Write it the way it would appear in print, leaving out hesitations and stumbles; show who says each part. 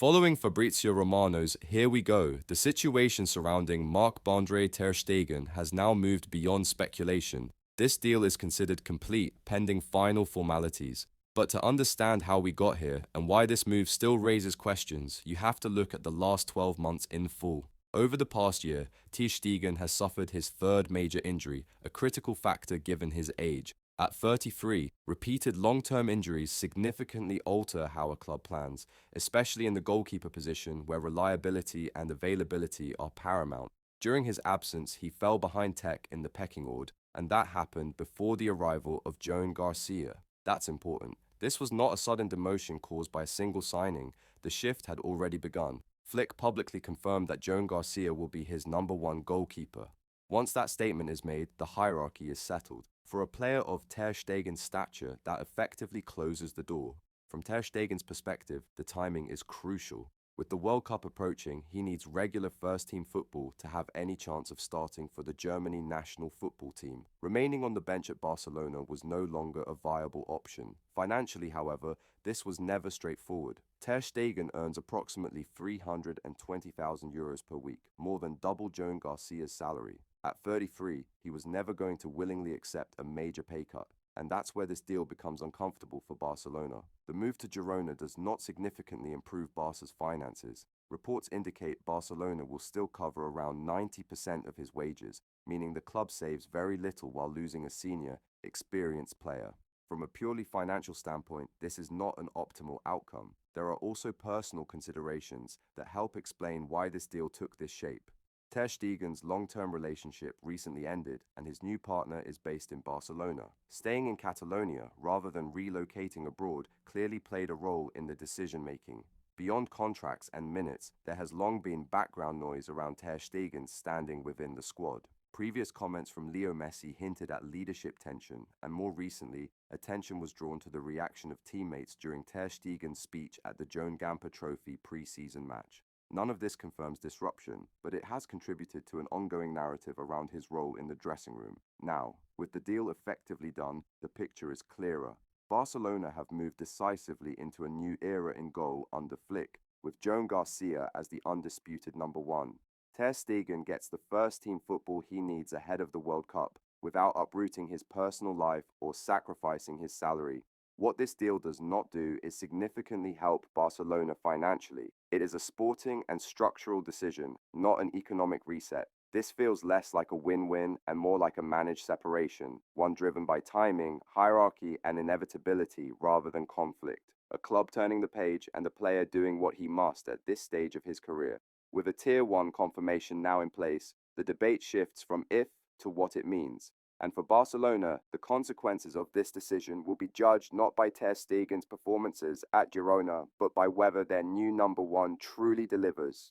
Speaker 1: Following Fabrizio Romano's "Here we go," the situation surrounding Marc-André Ter Stegen has now moved beyond speculation. This deal is considered complete, pending final formalities. But to understand how we got here and why this move still raises questions, you have to look at the last 12 months in full. Over the past year, Ter Stegen has suffered his third major injury, a critical factor given his age. At 33, repeated long-term injuries significantly alter how a club plans, especially in the goalkeeper position where reliability and availability are paramount. During his absence, he fell behind Tech in the pecking order, and that happened before the arrival of Joan García. That's important. This was not a sudden demotion caused by a single signing. The shift had already begun. Flick publicly confirmed that Joan García will be his number one goalkeeper. Once that statement is made, the hierarchy is settled. For a player of Ter Stegen's stature, that effectively closes the door. From Ter Stegen's perspective, the timing is crucial. With the World Cup approaching, he needs regular first-team football to have any chance of starting for the Germany national football team. Remaining on the bench at Barcelona was no longer a viable option. Financially, however, this was never straightforward. Ter Stegen earns approximately €320,000 per week, more than double Joan Garcia's salary. At 33, he was never going to willingly accept a major pay cut. And that's where this deal becomes uncomfortable for Barcelona. The move to Girona does not significantly improve Barca's finances. Reports indicate Barcelona will still cover around 90% of his wages, meaning the club saves very little while losing a senior, experienced player. From a purely financial standpoint, this is not an optimal outcome. There are also personal considerations that help explain why this deal took this shape. Ter Stegen's long-term relationship recently ended, and his new partner is based in Barcelona. Staying in Catalonia rather than relocating abroad clearly played a role in the decision-making. Beyond contracts and minutes, there has long been background noise around Ter Stegen's standing within the squad. Previous comments from Leo Messi hinted at leadership tension, and more recently, attention was drawn to the reaction of teammates during Ter Stegen's speech at the Joan García Trophy pre-season match. None of this confirms disruption, but it has contributed to an ongoing narrative around his role in the dressing room. Now, with the deal effectively done, the picture is clearer. Barcelona have moved decisively into a new era in goal under Flick, with Joan García as the undisputed number one. Ter Stegen gets the first-team football he needs ahead of the World Cup, without uprooting his personal life or sacrificing his salary. What this deal does not do is significantly help Barcelona financially. It is a sporting and structural decision, not an economic reset. This feels less like a win-win and more like a managed separation, one driven by timing, hierarchy, and inevitability rather than conflict. A club turning the page and the player doing what he must at this stage of his career. With a Tier 1 confirmation now in place, the debate shifts from if to what it means. And for Barcelona, the consequences of this decision will be judged not by Ter Stegen's performances at Girona, but by whether their new number one truly delivers.